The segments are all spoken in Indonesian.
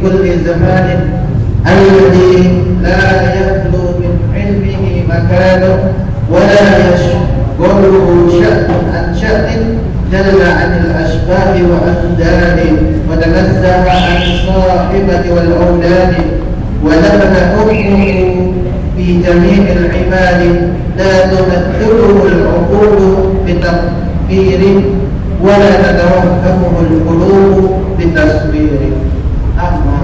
كل زمان الذي لا يخلو من علمه مكان ولا يشغله شأن عن شأن جل عن الأشباه وأنداد وتنزه عن الصاحبة والأولاد ولبث حكمه في جميع العباد لا تمثله العقول بتفكير ولا تتوهمه القلوب بتصوير. أما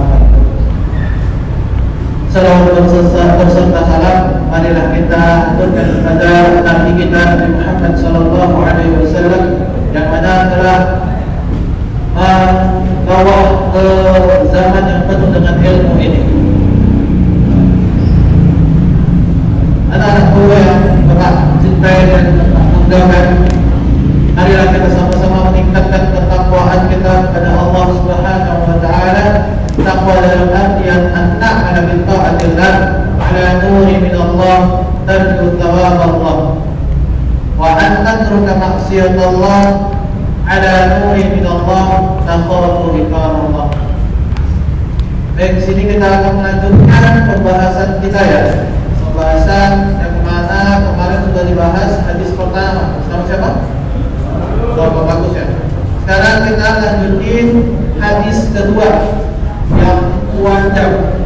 Salawat berserta salam marilah kita aturkan kepada Nabi kita Nabi Muhammad sallallahu alaihi wasallam yang mana telah membawa ke zaman yang penuh dengan ilmu ini. Anak-anakku yang Bapak cintai dan banggakan, marilah kita sama-sama meningkatkan ketakwaan kita kepada Allah Subhanahu wa taala. Taqwa dalam artian an ta'ala bi ta'atillah ala nuri min Allah tarju thawab Allah wa an tatruka maksiyat Allah ala nuri min Allah takhafu iqab Allah. Baik, sini kita akan melanjutkan pembahasan kita ya. Pembahasan yang mana kemarin sudah dibahas hadis pertama. Nama siapa? Oh, bagus ya. Sekarang kita lanjutin hadis kedua yang wajib,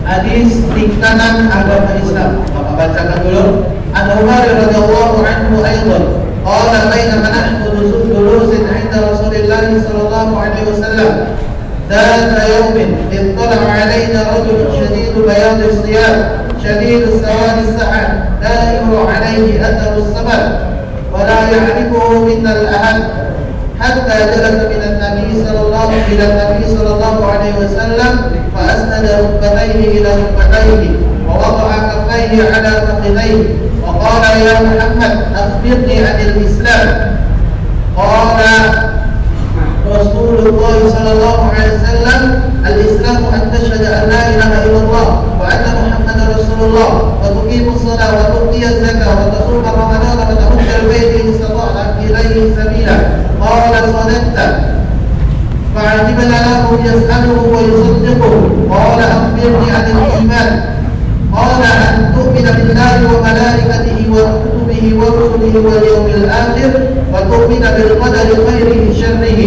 hadis tingkatan agama Islam. Bapak bacakan dulu. An Umar radhiyallahu anhu aidan qala bainama nahnu julusin 'inda Rasulillah sallallahu alaihi wasallam ذات يوم اطلع علينا رجل شديد بياض الثياب شديد سواد السحر لا يرى عليه أثر السفر ولا يعرفه منا الأحد حتى جلس من النبي صلى الله عليه وسلم فأسند ركبتيه إلى ركبتيه ووضع كفيه على فخذيه وقال يا محمد أخبرني عن الإسلام. قال رسول الله صلى الله عليه وسلم الإسلام أن تشهد أن لا إله إلا الله وأن محمدا رسول الله وتقيم الصلاة وتؤتي الزكاة وتصوم رمضان وتحج البيت إن استطعت إليه سبيلا. قال صدقت. فعجب له يسأله ويصدقه. قال أخبرني عن الإيمان. قال أن تؤمن بالله وملائكته وكتبه ورسله واليوم الآخر وتؤمن بالقدر خيره شره.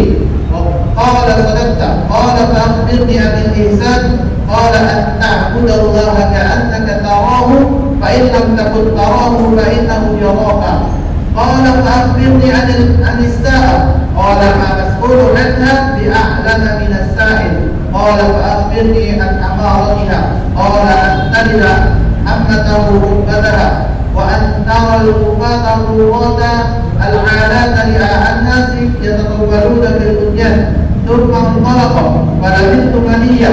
قال صدقت. قال فأخبرني عن الإحسان. قال أن تعبد الله كأنك تراه فإن لم تكن تراه فإنه يراك. قال فأخبرني عن الساعة. قال ما مسؤول عنها بأعلم من السائل. قال فأخبرني عن أمارتها. قال أن تلد أمته ركبتها وأن ترى الكفاة الرواة العالات رئاء الناس يتطولون في البنيان. ثم انطلق فلبثت مليا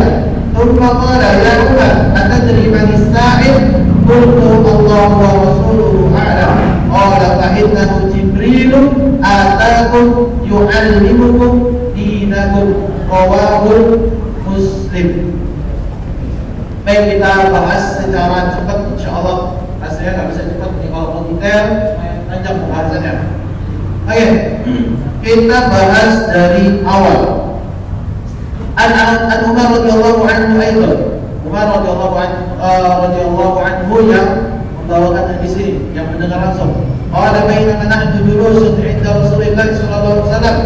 ثم قال يا عمر أتدري من السائل؟ قلت الله ورسوله أعلم. قال فإنه جبريل آتاكم يعلمكم دينكم. رواه Muslim. Baik, kita bahas secara cepat insyaallah. Hasilnya nggak bisa cepat nih, kalau mau detail panjang pembahasannya. Oke, kita bahas dari awal. An Umar radhiyallahu anhu aidan. Umar radhiyallahu anhu yang membawakan hadis ini, yang mendengar langsung. Qala bainama nahnu julusun 'inda Rasulillah sallallahu alaihi wasallam.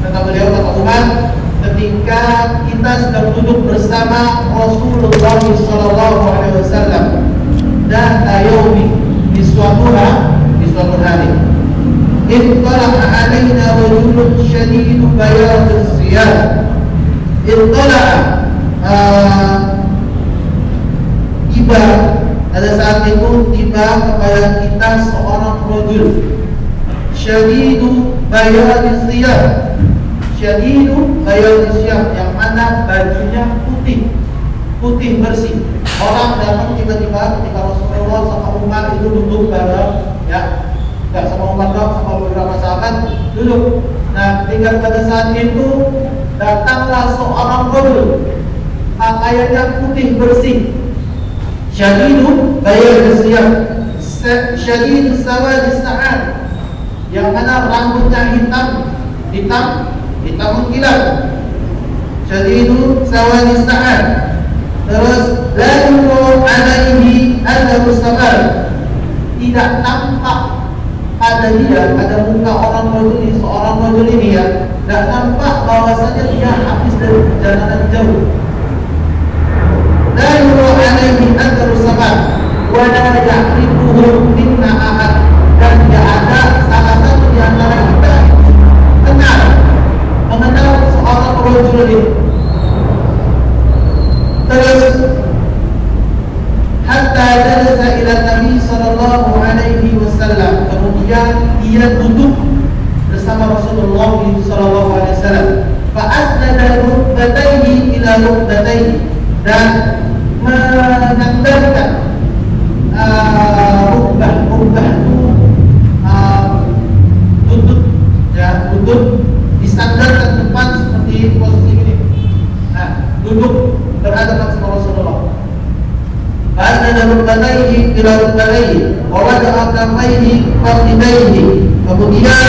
Kata beliau, kata Umar, ketika kita sedang duduk bersama Rasulullah sallallahu alaihi wasallam dan yaumi di suatu hari. Ittala'a alaina rajulun shadidu bayadis siyab. Ittala'a tiba, pada saat itu tiba kepada kita seorang rajul syadidu bayadis siyab. Syadidu bayadis siyab, yang mana bajunya putih bersih. Orang datang tiba-tiba ketika Rasulullah sama Umar itu duduk bareng, ya, nggak sama Umar doang, sama beberapa sahabat duduk. Nah, ketika pada saat itu datanglah seorang rajul, pakaiannya putih bersih. Syadidu bayadis siyab, syadidu sawadis sa'ad, yang mana rambutnya hitam mengkilat. syadidu sawadi sa'ad. Terus la yura alaihi atharu safar, tidak tampak pada dia, pada muka seorang rajul ini ya, tidak nampak bahwasanya dia habis dari perjalanan jauh. La yura alaihi atharu safar wa la ya'rifuhu minna ahad, dan tidak ada salah satu di antara kita mengenal seorang rajul ini. Terus hatta jalasa ila Nabi sallallahu alaihi wasallam, kemudian dia duduk bersama Rasulullah sallallahu alaihi wasallam. Fa asnada rukbatayhi ila rukbatayhi, dan menyandarkan rukbah itu lutut ya, lutut disandarkan depan seperti posisi ini. Nah, duduk berhadapan sama Rasulullah. Fa'adna rukbatayhi ila rukbatayhi wa wada'a kaffayhi faqidayhi, kemudian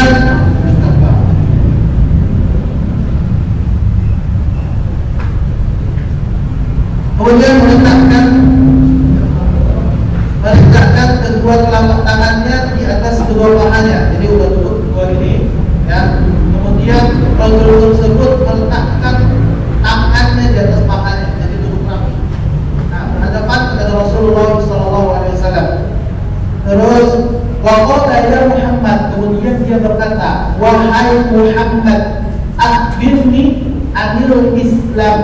meletakkan kedua telapak tangannya di atas kedua pahanya. Jadi udah duduk dua ini ya. Kemudian Rasul tersebut meletakkan tangannya di atas pahanya, jadi duduk rapi. Nah, berhadapan kepada Rasulullah SAW. Terus waqala ya Muhammad, kemudian dia berkata, wahai Muhammad, akhbirni anil Islam.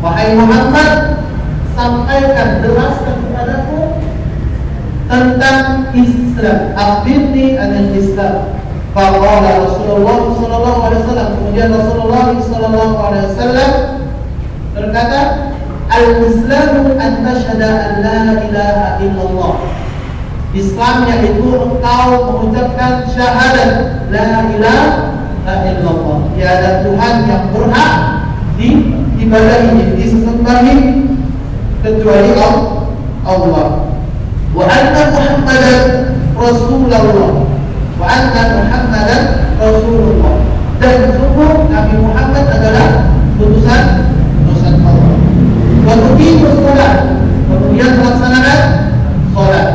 Wahai Muhammad, sampaikan, jelaskan kepadaku tentang Islam. Akhbirni anil Islam. Faqala Rasulullah sallallahu alaihi wasallam, kemudian Rasulullah sallallahu alaihi wasallam berkata, al-Islamu an tashhada an la ilaha illallah. Islam yaitu engkau mengucapkan syahadat la ilaha illallah, tiada Tuhan yang berhak diibadahi, disembahi kecuali Allah. Wa anna Muhammadan Rasulullah, wa anna Muhammadan Rasulullah, dan sungguh Nabi Muhammad adalah utusan Allah. Wa tuqimus shalah, kemudian melaksanakan salat.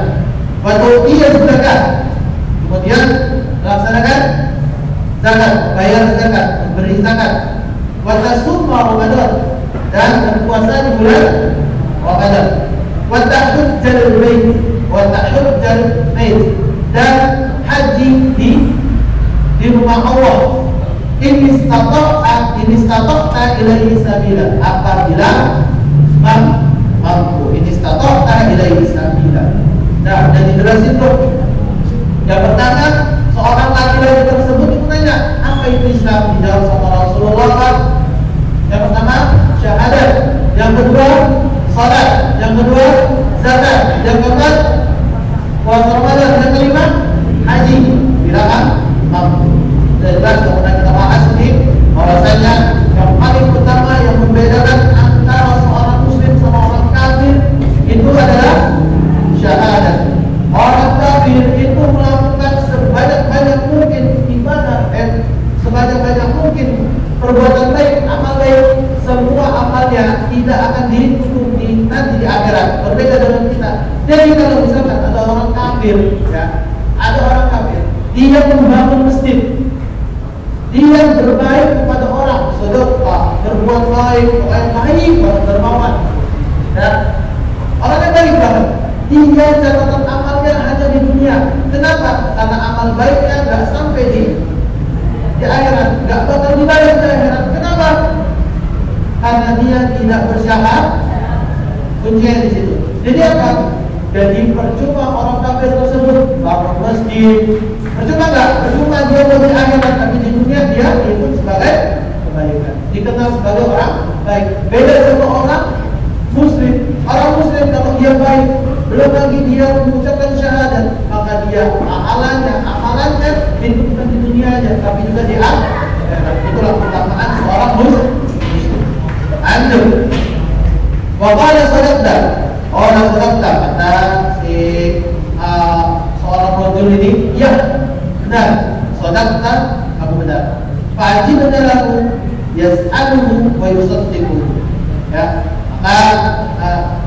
Wa tu'tiyaz zakat, kemudian melaksanakan zakat, bayar zakat, memberi zakat. Wa tasumma Ramadan, dan berpuasa di bulan Ramadan. Wa tahujjal bait, dan haji di rumah Allah. In istata'ta ilaihi sabila, apabila mampu. In istata'ta ilaihi sabila. Nah, dan dijelasin tuh. Yang pertama, seorang laki-laki tersebut itu nanya, apa itu Islam? Dijawab sama Rasulullah. Yang pertama, syahadat. Yang kedua, salat. Yang kedua, zakat. Yang keempat, puasa Ramadan. Yang kelima, haji bila mampu. Jelas kemudian kita bahas ini bahwasanya yang paling utama yang membedakan antara seorang muslim sama orang kafir itu adalah syahadat. Orang kafir itu melakukan sebanyak-banyak mungkin ibadah dan sebanyak-banyak mungkin perbuatan baik, amal baik, semua amalnya tidak akan dihitung nanti di akhirat. Berbeda dengan kita. Jadi kalau misalkan ada orang kafir, ya, ada orang kafir, dia membangun masjid, dia berbaik kepada orang, sedekah, berbuat baik, orang baik, orang dermawan, ya, orang yang baik banget. Dia catatan amalnya hanya di dunia. Kenapa? Karena amal baiknya nggak sampai di akhirat, nggak bakal dibayar di akhirat. Kenapa? Karena dia tidak bersyahadat. Kuncinya di situ. Jadi apa? Jadi percuma orang kafir tersebut bangun masjid. Percuma nggak? Percuma dia di akhirat, tapi di dunia dia itu sebagai kebaikan, dikenal sebagai orang baik. Beda sama orang muslim. Orang muslim kalau dia baik, belum lagi dia mengucapkan syahadat, maka dia amalannya itu bukan di dunia aja, tapi juga di akhirat. Itulah keutamaan seorang muslim. Anjur. Waqala sadaqta, orang sadaqta, kata si seorang rajul ini, ya benar, sadaqta, kamu benar. Fa'ajibna lahu, yas'aluhu wa yusaddiquhu. Ya, maka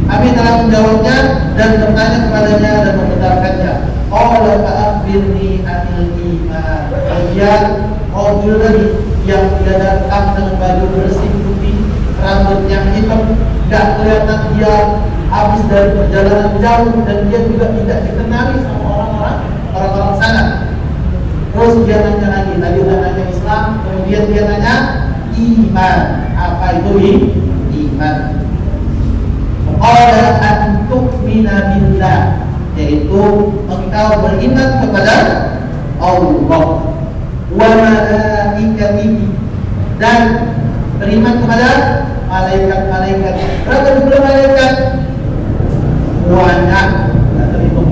kami telah menjawabnya dan bertanya kepadanya dan membenarkannya. Qala fa'akhbirni 'anil iman. Kemudian Qabil tadi yang dia datang dengan baju bersih putih, rambutnya hitam, tidak kelihatan dia habis dari perjalanan jauh dan dia juga tidak dikenali sama orang-orang sana. Terus dia nanya lagi, tadi udah nanya Islam, kemudian dia nanya iman. Apa itu iman? Qala an tu'mina billah, yaitu engkau beriman kepada Allah wa malaikatihi, dan beriman kepada malaikat-malaikat. Berapa jumlah malaikat? Banyak, tidak terhitung.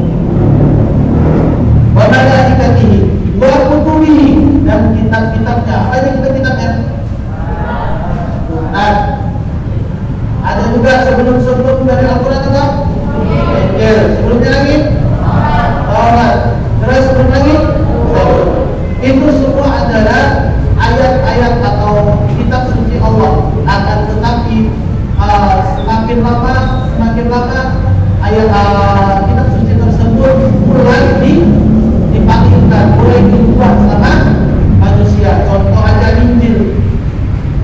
Wa malaikatihi wa kutubihi, dan kitab-kitabnya. Apa itu kitab-kitabnya? Quran. Ada juga sebelum dari Al-Quran juga Injil. Sebelumnya lagi Taurat. Terus sebelum lagi itu semua adalah ayat-ayat atau kitab suci Allah. Akan tetapi semakin lama ayat kitab suci tersebut mulai dipakai, mulai diubah sama manusia. Contoh aja Injil.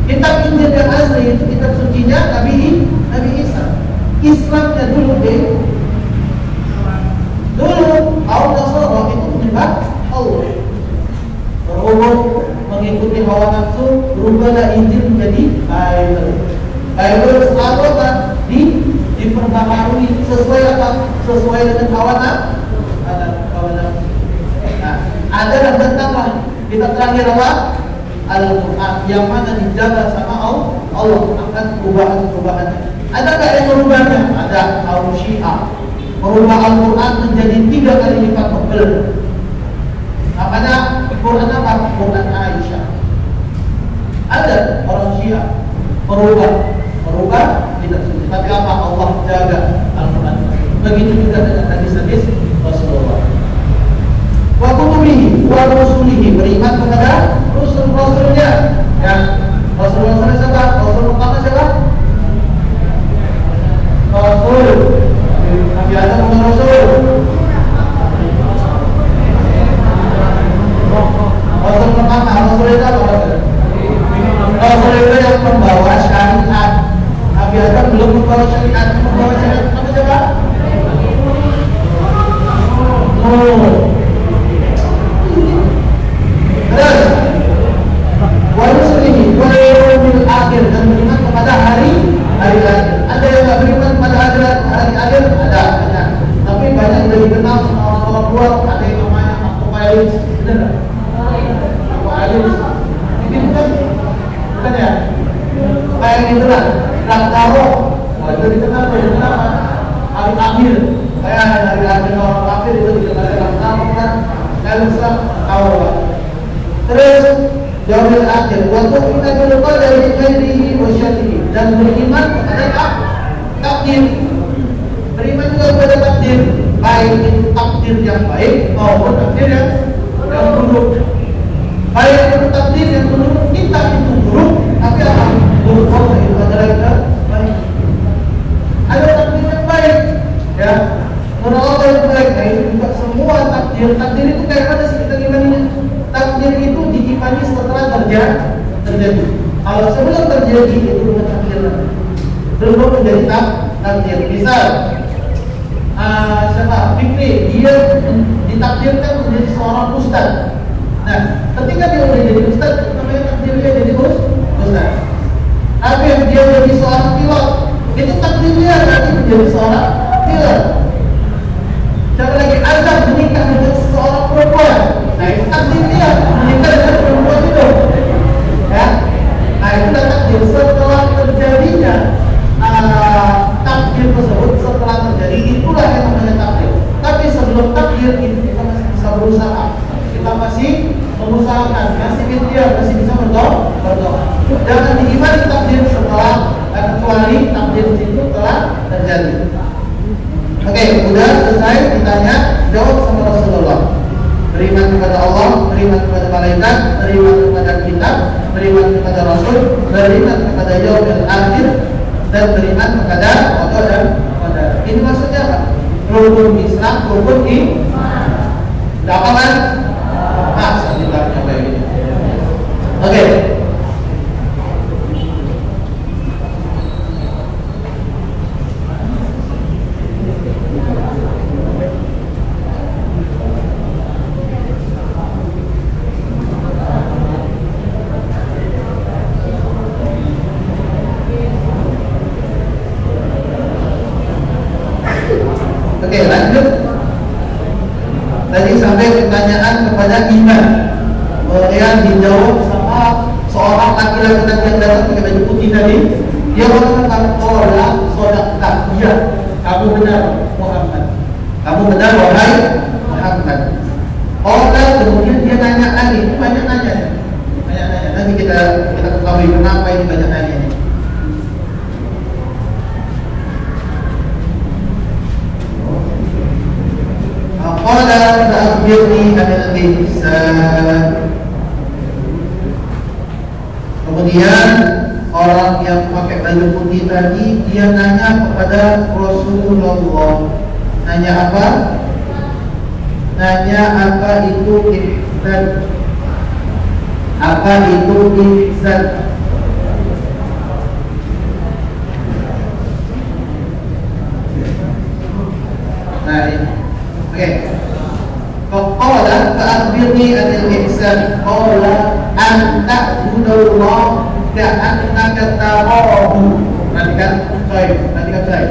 Kitab Injil yang asli itu kitab sucinya Nabi Isa. Islamnya dulu kaum Nasara itu menyembah Allah. Berhubung mengikuti hawa nafsu, berubahlah Injil menjadi Bible. Bible selalu diperbaharui sesuai apa? Sesuai dengan hawa nafsu. Nah, ada yang bertambah kita terakhir apa? Al-Quran, yang mana dijaga sama Allah akan perubahan-perubahannya. Adakah yang merubahnya? Ada. Kaum Syiah merubah Al-Quran menjadi 3 kali lipat tebal. Namanya Quran apa? Quran Aisyah. Ada orang Syiah merubah tidak suci. Tapi apa? Allah jaga Al-Quran. Begitu juga dengan hadis-hadis Rasulullah. Wa kutubihi wa rusulihi, beriman kepada Rasul-Rasulnya. Ya, Rasul-Rasulnya siapa? Rasul pertama siapa? Rasul Nabi Adam bukan Rasul. Rasul pertama, Rasul itu apa? Rasul itu yang membawa syariat. Nabi Adam belum membawa syariat. Membawa syariat nama siapa? Terus warusulihi wa yaumil akhir, dan beriman kepada hari akhir. Ada yang tidak beriman kepada hari akhir? Ada. Tapi banyak yang dikenal sama orang-orang luar. Ada yang namanya Apocalypse. Benar tak? Apocalypse ini bukan ya? Kayak yang itulah Ragnarok. Itu dikenal apa? Hari akhir. Kayak hari akhir orang kafir itu dikenal Ragnarok kan? Kalau Islam tahu. Terus yaumil akhir wa tu'minu bil qadari khairihi wa syarrihi, dan beriman kepada takdir. Beriman juga kepada takdir, baik itu takdir yang baik maupun takdir yang buruk. Baik itu takdir yang buruk, kita itu buruk, tapi apa? Buruk Allah itu adalah yang baik. Ada takdir yang baik, ya. Menurut Allah yang baik, nah itu juga semua takdir. Takdir itu kayak mana sih kita gimana? Takdir itu diimani setelah terjadi. Kalau sebelum terjadi itu bukan takdir, belum menjadi takdir. Misal siapa? Fikri, dia ditakdirkan menjadi seorang ustaz. Nah, ketika dia sudah jadi ustaz, namanya takdir dia jadi ustaz. Tapi dia jadi seorang pilot, itu takdir dia nanti menjadi seorang pilot. Siapa lagi? Azam menikah dengan seorang perempuan. Nah, itu takdir dia menikah dengan perempuan itu. Ya, nah itu takdir. Setelah terjadinya takdir tersebut, setelah terjadi itulah yang namanya takdir. Tapi sebelum takdir itu kita masih bisa berusaha. Kita masih mengusahakan, masih ikhtiar, masih bisa berdoa. Jangan diimani takdir setelah, kecuali takdir itu telah terjadi. Oke, udah selesai ditanya, jawab sama Rasulullah. beriman kepada Allah, beriman kepada malaikat, beriman kepada kitab, beriman kepada Rasul, beriman kepada yaumil akhir, dan beriman kepada qada dan qadar. Ini maksudnya apa? Rukun Islam, rukun iman. Dapat kita kayak gitu. Oke. Oke, lanjut. Tadi sampai pertanyaan kepada iman. Kemudian dijawab sama seorang laki-laki yang datang pakai baju putih tadi. Dia mengatakan, "Qala shadaqta." Iya, kamu benar Muhammad. Kamu benar wahai Muhammad. Qala, kemudian dia nanya lagi. Ini banyak nanya. Banyak nanya. Nanti kita ketahui kenapa ini banyak nanya. Qala fa'akhbirni 'anil ihsan. Kemudian orang yang pakai baju putih tadi dia nanya kepada Rasulullah. Nanya apa? Nanya apa itu ihsan? Apa itu ihsan? Nah ini. Oke. Qala fa'akhbirni 'anil ihsan. Qala an ta'budallah ka'annaka tarahu. Perhatikan saya.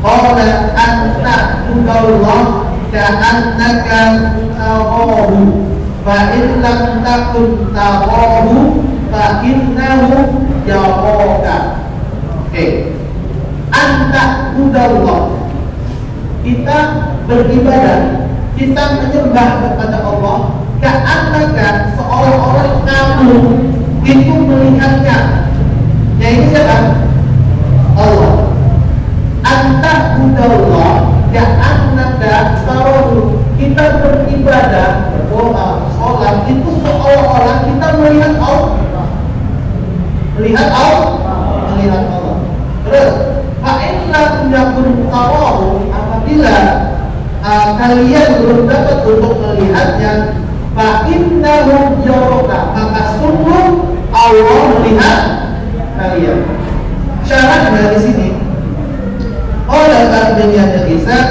Qala an ta'budallah ka'annaka tarahu. Fa in lam takun tarahu fa innahu yaraka. Oke. An ta'budallah, kita beribadah, kita menyembah kepada Allah, ka'annaka, seolah-olah kamu itu melihatnya. Yaitu siapa? Allah. Anta budallah ka'annaka tarahu, kita beribadah, berdoa, sholat itu seolah-olah kita melihat Allah. Melihat Allah. Terus fa'inna yakun tarahu, apabila kalian belum dapat untuk melihatnya, fa'innahu yaraka, maka sungguh Allah melihat kalian. Syaratnya di sini. Qala al-dunya al-ihsan,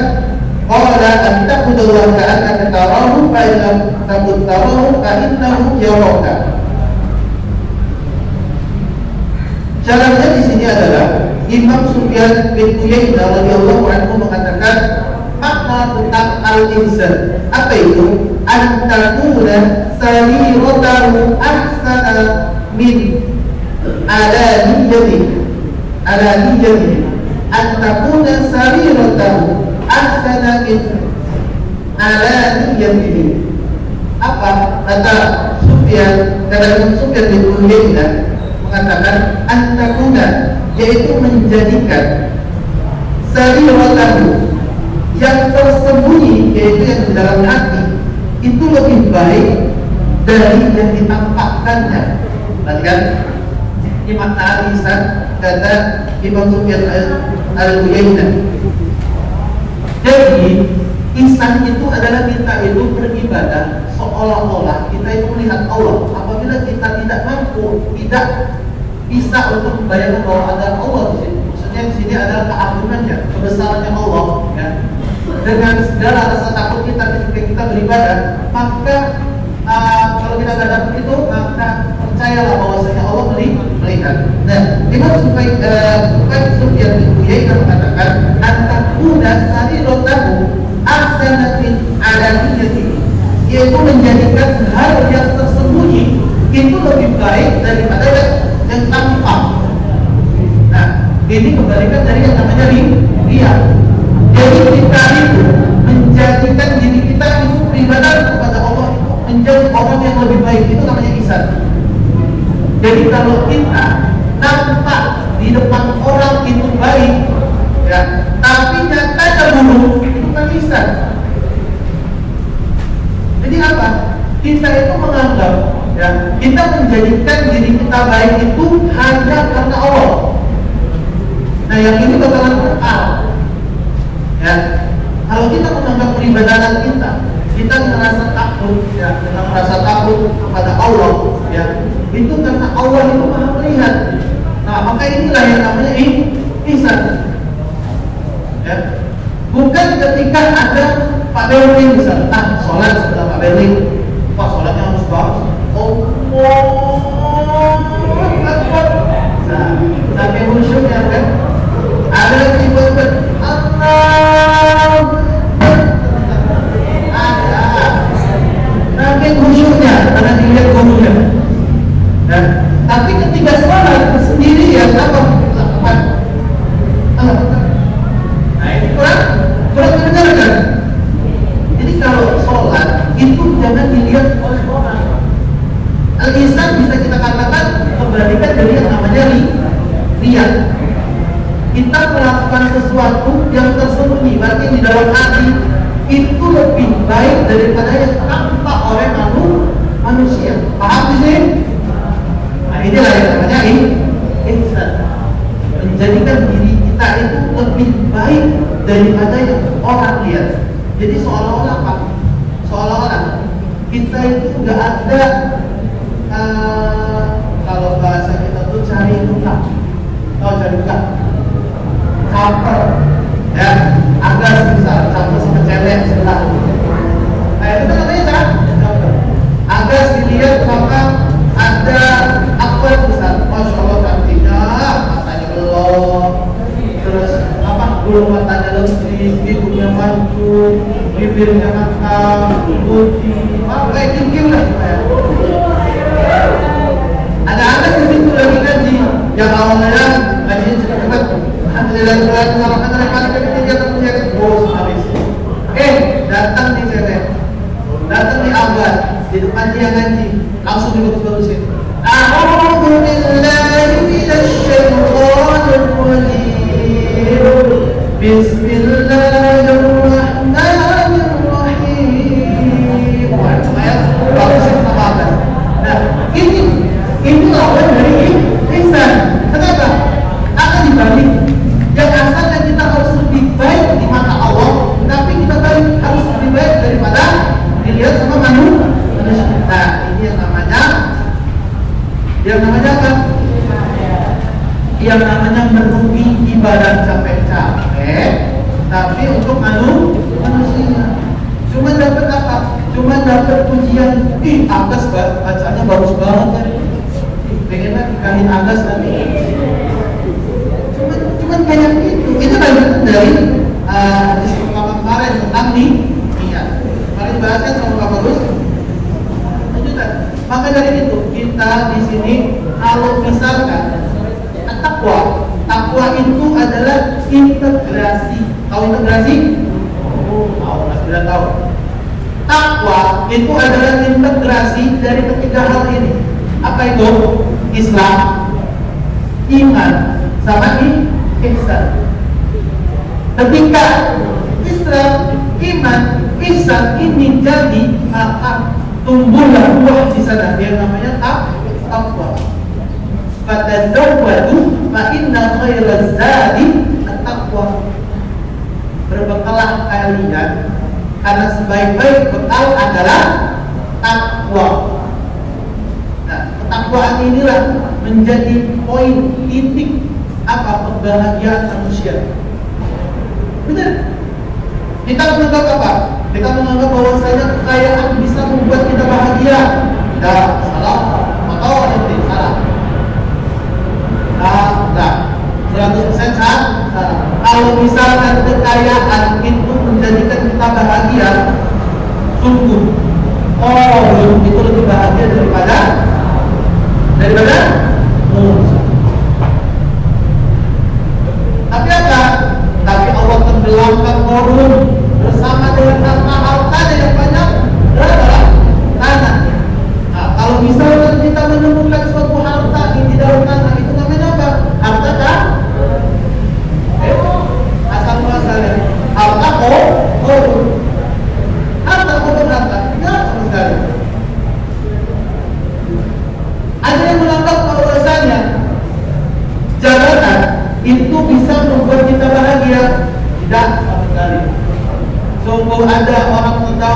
qala an ta'budallaha ka'annaka tarahu, fa in lam takun tarahu fa innahu yaraka. Syaratnya di sini adalah Imam Sufyan bin Uyainah radhiyallahu anhu mengatakan makna tentang al-ihsan. Apa itu? An takuna sariratahu ahsana min alaniyatihi. An takuna sariratahu ahsana min alaniyatihi. Apa kata Sufyan? Kata Imam Sufyan bin Uyainah mengatakan an takuna, yaitu menjadikan sariratahu, yang tersembunyi, yaitu yang di dalam hati, itu lebih baik dari yang ditampakkannya. Perhatikan, ini makna al-ihsan kata Imam Sufyan al-Uyainah. Jadi ihsan itu adalah kita itu beribadah seolah-olah kita itu melihat Allah. Apabila kita tidak mampu, tidak bisa untuk membayangkan bahwa ada Allah di sini. Maksudnya di sini adalah keagungannya, kebesarannya Allah, ya. Dengan segala rasa takut kita ketika kita beribadah, maka kalau kita tidak dapat itu, maka percayalah bahwasanya Allah melihat. Nah, Imam Sufyan bin Uyainah mengatakan, antakuna sariratahu ahsana min alaniyatihi, yaitu menjadikan hal yang tersembunyi itu lebih baik daripada yang tampak. Nah, ini kebalikan dari yang namanya riya. Jadi kita itu menjadikan diri kita itu beribadah kepada Allah, menjadi orang yang lebih baik, itu namanya ihsan. Jadi kalau kita nampak di depan orang itu baik, ya, tapi nyatanya buruk, itu kan ihsan. Kita itu menganggap, ya, kita menjadikan diri kita baik itu hanya karena Allah. Nah, yang ini bakalan benar. Ya, kalau kita menganggap peribadatan kita merasa takut, ya, kita merasa takut kepada Allah, ya, itu karena Allah itu maha melihat. Nah, maka inilah yang namanya ihsan. Ya, bukan ketika ada Pak Berlin misalnya, sholat setelah Pak Berlin, Pak sholatnya harus bagus. Akbar. Nah, sampai khusyuknya kan. Ada lagi buat Allah. Ada. Sampai khusyuknya karena dilihat gurunya. Nah, tapi ketika sholat sendiri ya apa lakukan? Nah, ini kurang mendengarkan. Jadi kalau sholat itu jangan dilihat oleh orang. Al-ihsan bisa kita katakan kebalikan dari yang namanya riya. Kita melakukan sesuatu yang tersembunyi, berarti di dalam hati itu lebih baik daripada yang tanpa oleh manusia. Paham di sini? Nah, inilah yang namanya ihsan. Menjadikan diri kita itu lebih baik daripada yang orang lihat. Jadi seolah-olah apa? Seolah-olah kita itu nggak ada kalau bahasa kita tuh cari muka. Tahu cari muka? Caper, ya, agak besar, caper sama cewek sebelah. Nah, itu kan namanya caper. Agak dilihat maka ada akbar besar. Masya Allah cantiknya, matanya belok, terus apa? Bulu matanya lembut, hidungnya mancung, bibirnya nakal, putih, kayak gini lah. Ada anak di situ lagi ngaji, yang awalnya ngaji cepat-cepat, datang nih cewek, datang nih abad, di depan dia ngaji, langsung dibagus-bagusin. A'udzu billahi minasy syaithanir rajim. Bismillahirrahmanirrahim. Wah, bagusin sama abad. Nah, ini lawan dari ihsan. Kenapa? Akan dibalik. Yang asalnya kita harus lebih baik di mata Allah, tapi kita harus lebih baik daripada dilihat sama manusia. Nah, ini yang namanya apa? Yang namanya merugi ibadah capek-capek, tapi untuk manusia. Cuma dapat apa? Cuma dapat pujian. Ih, Agas bacanya bagus banget kan? Pengen nikahin Agas nanti. Cuman kayak gitu. Itu bagian dari hadis kemarin tentang niat. Kemarin bahasnya sama Pak Bagus. Lanjutan. Maka dari itu kita di sini kalau misalkan takwa itu adalah integrasi. Tahu integrasi? Tahu, sudah tahu. Takwa itu adalah integrasi dari ketiga hal ini. Apa itu? Islam, iman, sama ihsan. Ketika Islam, iman, ihsan ini jadi, maka tumbuhlah buah di sana yang namanya takwa. Fatazawwadu fa inna khairaz zadi at-taqwa. Berbekalah kalian karena sebaik-baik bekal adalah takwa. Nah, ketakwaan inilah menjadi poin titik apa kebahagiaan manusia. Benar? Kita menganggap apa? Kita menganggap bahwasanya kekayaan bisa membuat kita bahagia. Tidak, salah. Atau nanti salah. Nah, 100% salah. Kalau misalkan kekayaan itu menjadikan kita bahagia, sungguh itu lebih bahagia daripada tapi apa? Tapi Allah tenggelamkan korun bersama dengan harta yang banyak dalam tanah. Nah, kalau misalkan kita menemukan suatu harta di dalam tanah, itu namanya apa? Harta kan? Asal muasalnya harta korun. Harta korun harta tidak sama sekali.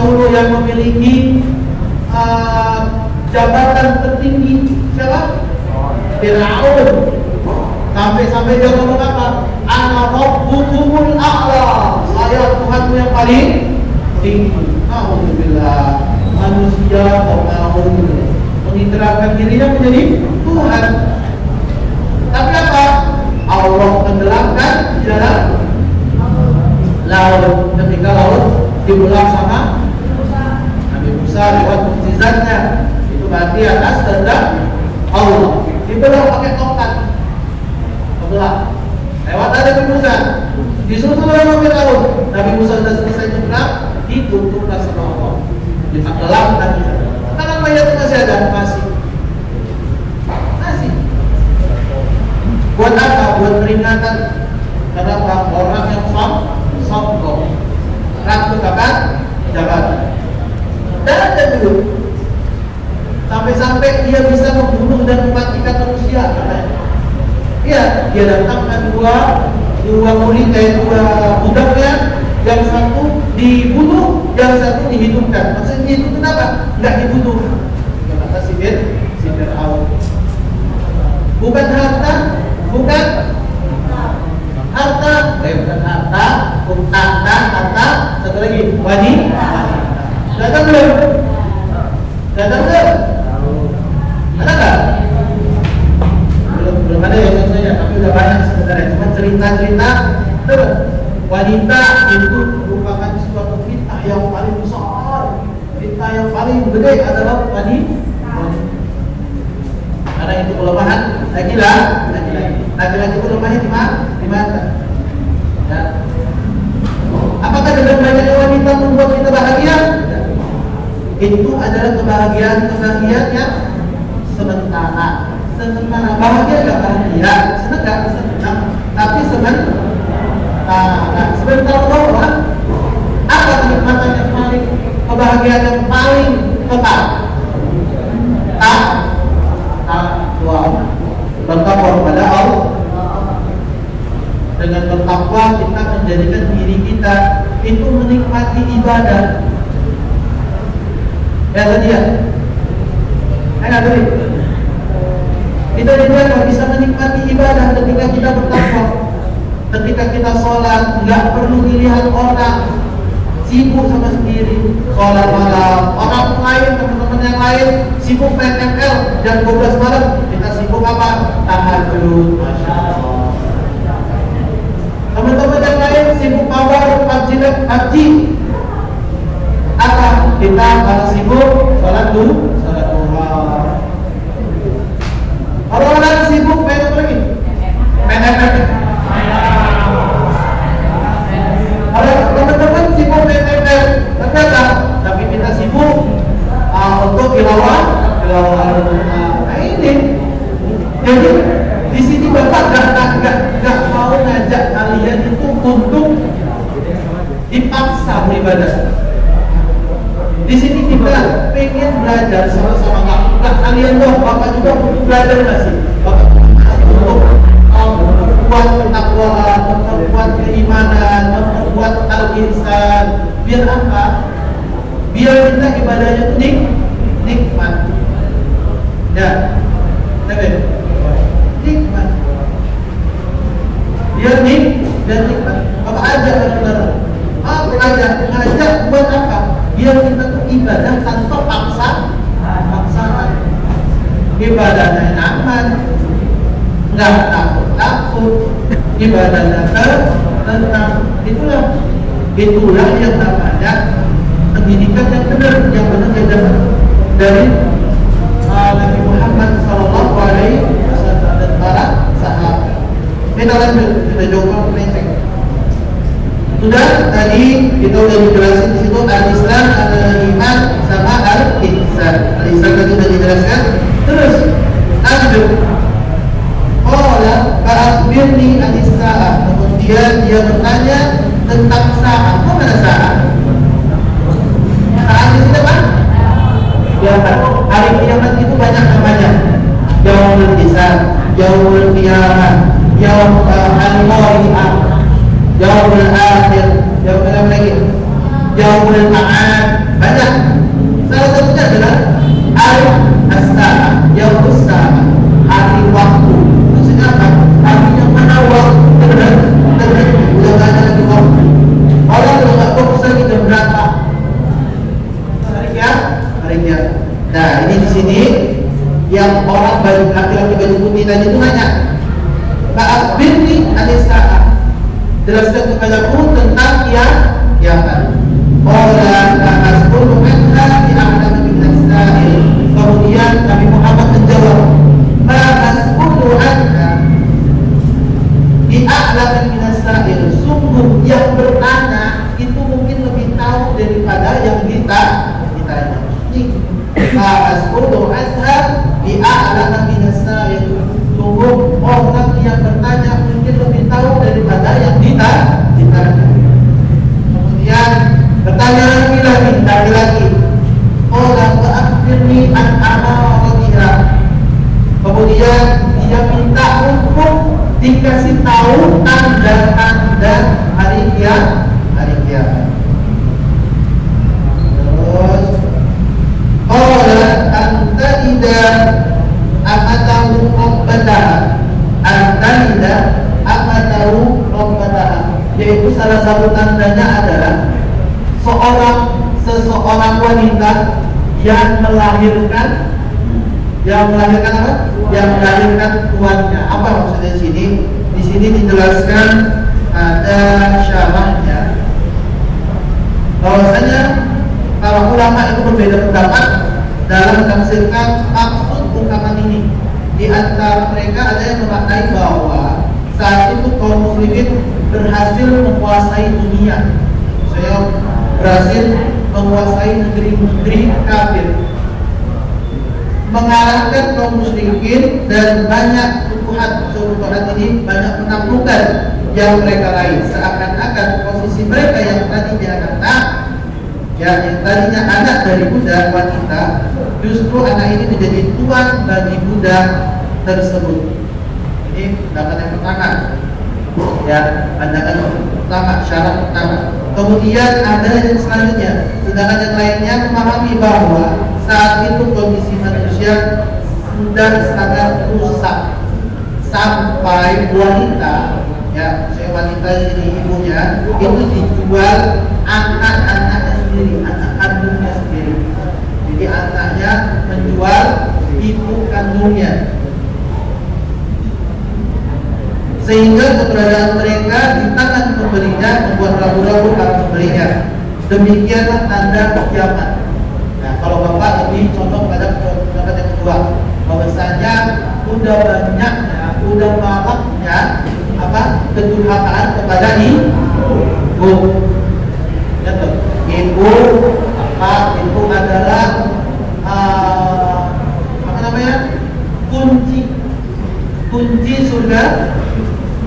dahulu yang memiliki jabatan tertinggi siapa? Fir'aun. Sampai dia ngomong apa? Ana rabbukumul a'la. Saya Tuhanmu yang paling tinggi. Alhamdulillah. Manusia mau menginterapkan dirinya menjadi Tuhan. Tapi apa? Allah tenggelamkan di dalam laut. Ketika laut dibelah sama Nabi Musa lewat mukjizatnya, itu berarti atas kehendak Allah. Dibelah pakai tongkat, belah lewat Nabi Musa, disusul oleh Firaun. Nabi Musa sudah selesai nyebrang, dituntutkan sama Allah, ditenggelamkan. Sekarang mayat masih ada, masih. Buat apa? Buat peringatan. Kenapa? Orang yang sombong, ragu akan jabatan. Dan ada dulu sampai-sampai dia bisa membunuh dan mematikan manusia. Iya, dia datangkan dua murid, dua budaknya, yang satu dibunuh, yang satu dihidupkan. Maksudnya itu kenapa? Enggak dibunuh. Kata si Fir'aun. Bukan harta, bukan harta, bukan harta, satu lagi wanita. Datang belum? Ada nggak? Belum ada ya contohnya, tapi udah banyak sebenarnya. Cuma cerita terus. Wanita itu merupakan suatu fitnah yang paling besar. Fitnah yang paling gede adalah wanita. Karena itu kelemahan laki-laki itu lemahnya di mata. Ya. Apakah dengan banyaknya wanita membuat kita bahagia? Itu adalah kebahagiaan yang sementara. Bahagia gak bahagia, senang gak senang, tapi sebentar doang. Apa kenikmatan yang paling, kebahagiaan yang paling kekal? Bertakwa kepada Allah. Dengan bertakwa kita menjadikan diri kita itu menikmati ibadah. Ya tadi ya. Tadi. Kita juga bisa menikmati ibadah ketika kita bertakwa. Ketika kita sholat, nggak perlu dilihat orang, sibuk sama sendiri. Sholat malam, orang lain, teman-teman yang lain sibuk main ML jam 12 malam, kita sibuk apa? Tahajud, masya Allah. Teman-teman yang lain sibuk mabar, PUBG. Apa? Kita kalau sibuk sholat duha. Orang-orang sibuk main apa lagi? Main ML. Teman-teman sibuk main ML, tapi kita sibuk untuk tilawah. Nah ini, jadi di sini Bapak nggak mau ngajak kalian itu untuk dipaksa beribadah. Di sini kita pengen belajar sama-sama. Nggak kalian dong, Bapak juga butuh belajar nggak sih? Bapak untuk memperkuat ketakwaan, memperkuat keimanan, memperkuat al-insan. Biar apa? Biar kita ibadahnya itu nikmat. Ya, nikmat. Biar nikmat. Bapak ajak saudara. Aku ngajak buat apa? Biar kita tuh ibadah tanpa paksaan. Ibadahnya nyaman, nggak takut. Ibadahnya tenang. Itulah yang namanya pendidikan yang benar dari Nabi Muhammad SAW dan para sahabat. Kita lanjut, kita jawab melenceng. Sudah tadi kita udah dijelasin di situ al-Islam, al-Iman, sama al-Ihsan. Al-Ihsan tadi sudah dijelaskan. Terus lanjut. Fa'akhbirni an-sa'ah. Kemudian dia bertanya tentang saat. Mana saat? Saat di sini apa? Ya, hari kiamat itu banyak namanya. Yaumul Hisab, Yaumul Qiyamah, Yaum al-Qari'ah, Yaumul Akhir, Yaumul lagi, Yaumul Ma'ad. jelaskan kepadaku tentang kiamat. Qala la as'alu anha bi a'lamu min as-sa'il. Kemudian Nabi Muhammad menjawab, ma as'alu anha bi a'lamu min as-sa'il. Sungguh yang bertanya itu mungkin lebih tahu daripada yang ditanya. Ma as'alu anha bi a'lamu min as-sa'il. Sungguh orang yang bertanya mungkin lebih tahu daripada yang ditanya. Kemudian bertanya lagi. Qala fa'akhbirni an amaratiha. Kemudian dia minta untuk dikasih tahu tanda-tanda hari kiamat. Terus qala anta idza amatahu rabbataha, yaitu salah satu tandanya adalah seseorang wanita yang melahirkan apa? Yang melahirkan tuannya. Apa maksudnya di sini? Di sini dijelaskan, ada syarahnya, bahwasanya para ulama itu berbeda pendapat dalam menafsirkan maksud ungkapan ini. Di antara mereka ada yang memaknai bahwa saat itu kaum muslimin berhasil menguasai dunia, saya berhasil menguasai negeri-negeri kafir, mengalahkan kaum musyrikin, dan banyak futuhat ini banyak penaklukan yang mereka raih. Seakan-akan posisi mereka yang tadinya anak dari budak wanita, justru anak ini menjadi tuan bagi budak tersebut. Ini pendapat yang pertama, ya, pandangan pertama, syarat pertama. Kemudian ada yang selanjutnya, sedangkan yang lainnya memahami bahwa saat itu kondisi manusia sudah sangat rusak sampai wanita, ya, saya wanita jadi ibunya itu dijual anak-anaknya sendiri, anak kandungnya sendiri. Jadi anaknya menjual ibu kandungnya, sehingga keberadaan mereka di tangan pembelinya membuat ragu-ragu akan pembelinya. Demikianlah tanda kiamat. Nah, kalau Bapak lebih contoh pada pendapat yang kedua, bahwasanya udah banyaknya, udah maraknya kedurhakaan kepada ibu. Ibu itu adalah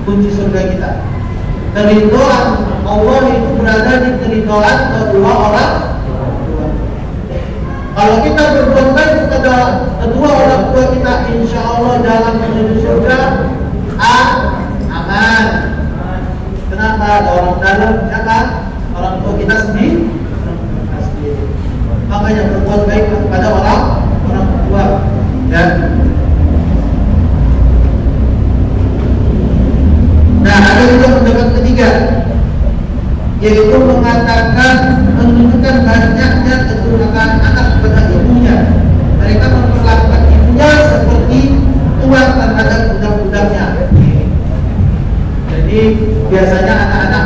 kunci surga kita. Keridhaan Allah itu berada di keridhaan kedua orang tua. Kalau kita berbuat baik kepada kedua orang tua kita, insya Allah dalam menuju surga aman. Kenapa? Ada orang dalam, ya kan? Orang tua kita sendiri. Makanya berbuat baik kepada orang tua, ya. Nah, ada juga pendapat ketiga, yaitu mengatakan menunjukkan banyaknya kedurhakaan anak kepada ibunya. Mereka memperlakukan ibunya seperti tuan terhadap budak-budaknya. Jadi biasanya anak-anak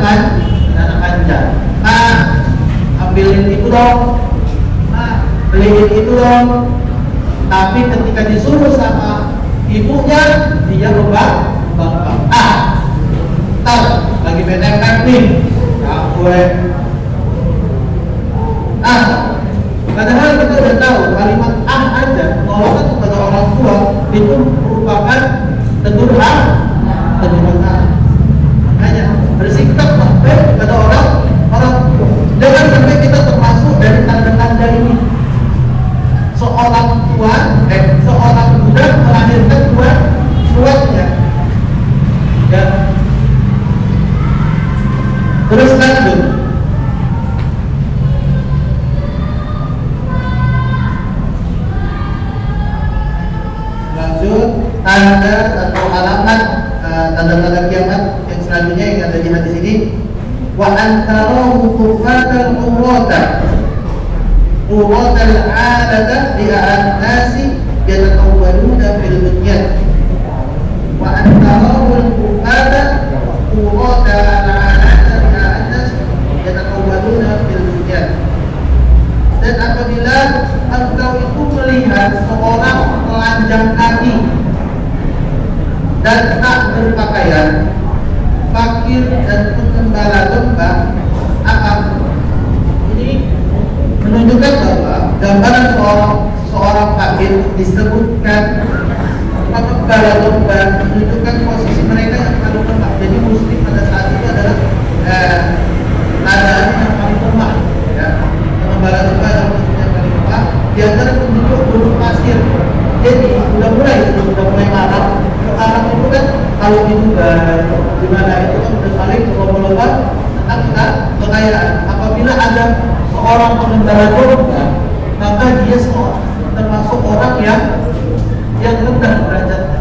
manja, ambilin itu dong, beliin itu dong. Tapi ketika disuruh sama ibunya, dia bangga. Lagi BTM nih, gue. Padahal kita udah tahu kalimat aja, penolakan kepada orang tua itu merupakan kedurhakaan. Makanya bersikap baik kepada orang tua. Jangan sampai kita termasuk dari tanda-tanda ini. Seorang budak melahirkan tuannya. Ya. Terus lanjut. Tanda atau alamat tanda-tanda kiamat yang selanjutnya yang ada di hadis ini, wa antarahu tufatal urata al-'adata li'an-nasi yatatawwaluna fil bunyan. Wa antarahu al-tufata urata menunjukkan seorang telanjang kaki dan tak berpakaian, fakir dan pengembala domba akan. Ini menunjukkan bahwa gambaran seorang fakir disebutkan pengembala domba, menunjukkan posisi mereka yang paling lemah. Jadi muslim pada saat itu adalah keadaan yang paling lemah, ya. Pengembala domba adalah posisi yang paling lemah di antara penduduk gunung pasir. Jadi sudah mulai marah. Sekarang itu kan kalau di Dubai, di mana itu kan sudah saling berlomba-lomba tentang kekayaan. Apabila ada seorang pengembala domba, maka dia termasuk orang yang rendah derajatnya.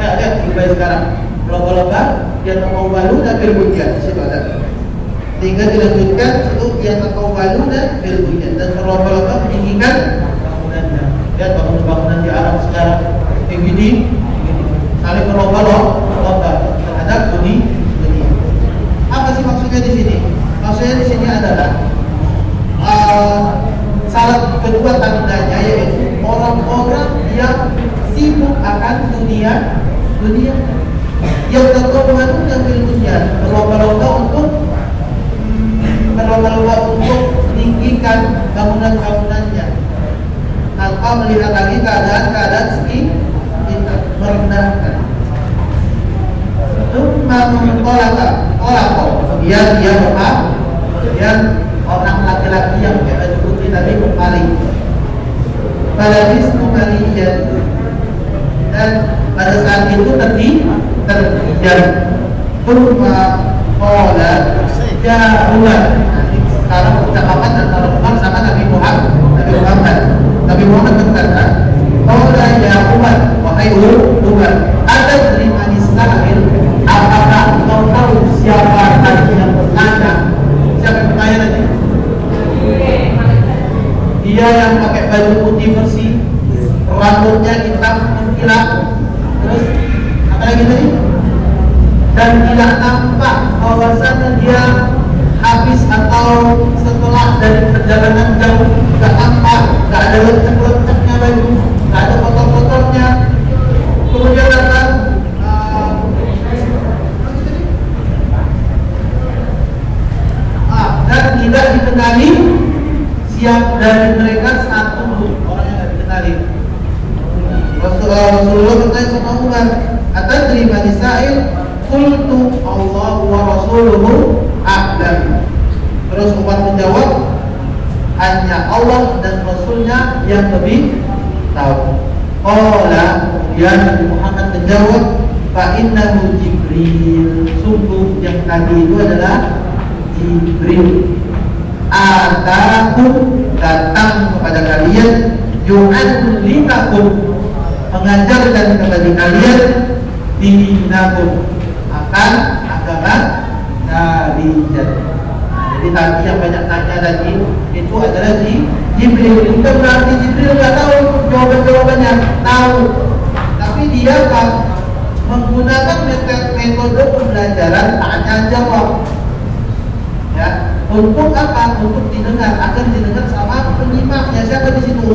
Ya, lihat di Dubai sekarang berlomba-lomba yang balu dan berbujan di situ ada. Sehingga dilanjutkan itu yang balu dan berbujan dan berlomba-lomba meninggikan bangunannya. Lihat bangunan-bangunan di Arab sekarang tinggi saling berlomba-lomba terhadap dunia. Apa sih maksudnya di sini? Maksudnya di sini adalah salah kedua tandanya yaitu orang-orang yang sibuk akan dunia yang terlalu dan dunia berlomba-lomba untuk meninggikan bangunan-bangunannya tanpa melihat lagi keadaan sekitar, merendahkan. Kemudian dia kemudian orang laki-laki yang kita sebuti tadi berpaling pada Wisnu Maliyah, dan pada saat itu terjadi Pola Jahuan. Sekarang percakapan antara Umar sama Nabi Muhammad berkata, Pola Jahuan, wahai Umar, ada dari manis lahir. Apakah kau tahu siapa tadi yang bertanya? Siapa yang bertanya tadi? Dia yang pakai baju putih bersih, rambutnya hitam mengkilap, terus apa lagi tadi? Dan tidak nampak bahwasannya dia habis atau setelah dari perjalanan jauh, tidak nampak, tidak ada lecek-leceknya baju, tidak ada kotor-kotornya. Kemudian datang dan tidak dikenali siap dari mereka satu orang yang tidak dikenali. Rasulullah bertanya sama Umar, "Atadri man Israil?" Qultu Allah wa rasuluhu a'lam. Terus Umar menjawab, hanya Allah dan Rasulnya yang lebih tahu. Qala, kemudian Nabi Muhammad menjawab, fa innahu Jibril. Sungguh yang tadi itu adalah Jibril. Atakum, datang kepada kalian, yu'allimakum, mengajarkan kepada kalian dinakum, akan agama Nabiyan. Jadi tadi yang banyak tanya tadi itu adalah Jibril. Itu berarti Jibril nggak tahu jawabannya, tahu, tapi dia menggunakan metode pembelajaran tanya jawab. Ya, untuk apa? Untuk didengar, akan didengar sama penyimaknya. Siapa di situ?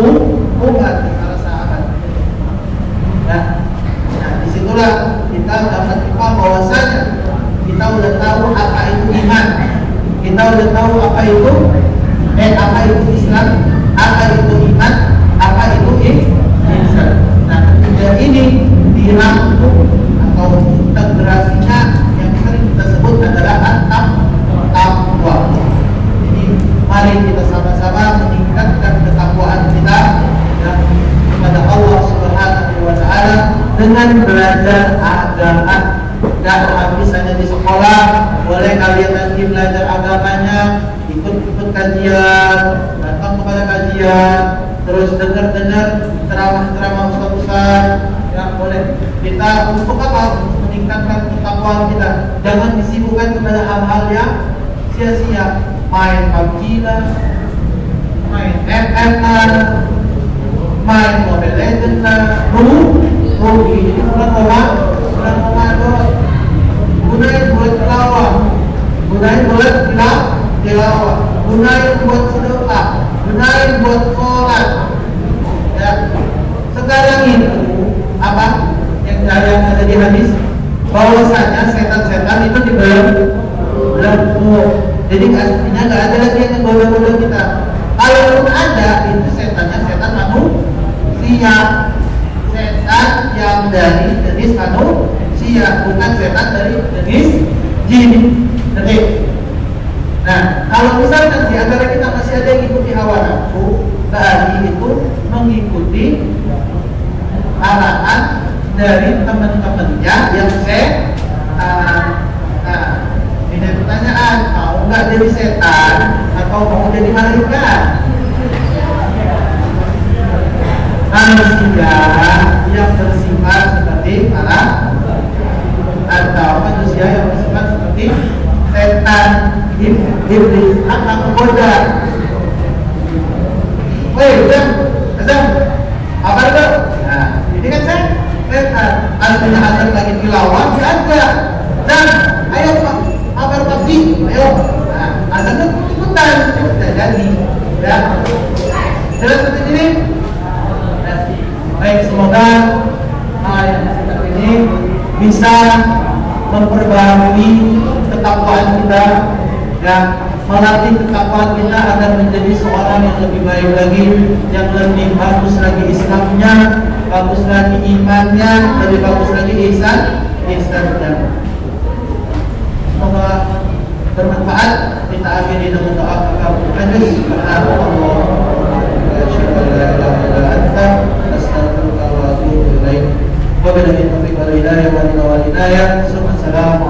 Umat, para sahabat. Ya. Nah, disitulah kita dapat bahwasanya kita udah tahu apa itu iman, kita udah tahu apa itu Islam, apa itu iman, apa itu ihsan. Nah, ketiga ini dirangkum atau integrasinya yang sering kita sebut adalah at-taqwa. Jadi mari kita sama-sama meningkatkan ketakwaan kita kepada Allah Subhanahu wa taala dengan belajar agama. Tidak habis hanya di sekolah, boleh kalian nanti belajar agamanya, ikut kajian, datang kepada kajian, terus dengar ceramah ustaz-ustaz, ya boleh. Kita untuk apa? Untuk meningkatkan ketakwaan kita. Jangan disibukkan kepada hal-hal yang sia-sia, main PUBG lah, main ML lah, main Mobile Legends lah, rugi. Jadi bulan Ramadan gunain buat tilawah, gunain buat tilawah, gunain buat sedekah, gunain buat sholat, sekarang itu apa yang ada di hadis, bahwasanya setan-setan itu di belenggu. Jadi artinya nggak ada lagi yang goda-goda kita. Kalaupun ada, itu setannya setan manusia, setan yang dari jenis manusia, bukan setan dari jenis jin. Jadi, nah kalau misalkan di antara kita masih ada yang ikuti hawa nafsu, berarti itu mengikuti arahan dari teman-temannya yang setan. Nah, ini pertanyaan, mau nggak jadi setan atau mau jadi malaikat? Manusia yang bersifat seperti para atau manusia yang bersifat seperti setan, iblis akan menggoda. Woi, Azam, apa itu? Nah, ini kan setan. Artinya Azam lagi tilawah, diajak. Dan ayo Pak, kabar pagi, ayo. Nah, Azam itu ikutan, sudah jadi. Ya, jelas seperti ini. Baik, semoga hal yang seperti ini bisa memperbarui ketakwaan kita, ya, melatih ketakwaan kita agar menjadi seorang yang lebih baik lagi, yang lebih bagus lagi Islamnya, bagus lagi imannya, lebih bagus lagi ihsannya. Semoga bermanfaat. Kita akhiri dengan doa kafaratul majlis. Subhanallah. Wabillahi taufiq wal hidayah. Assalamualaikum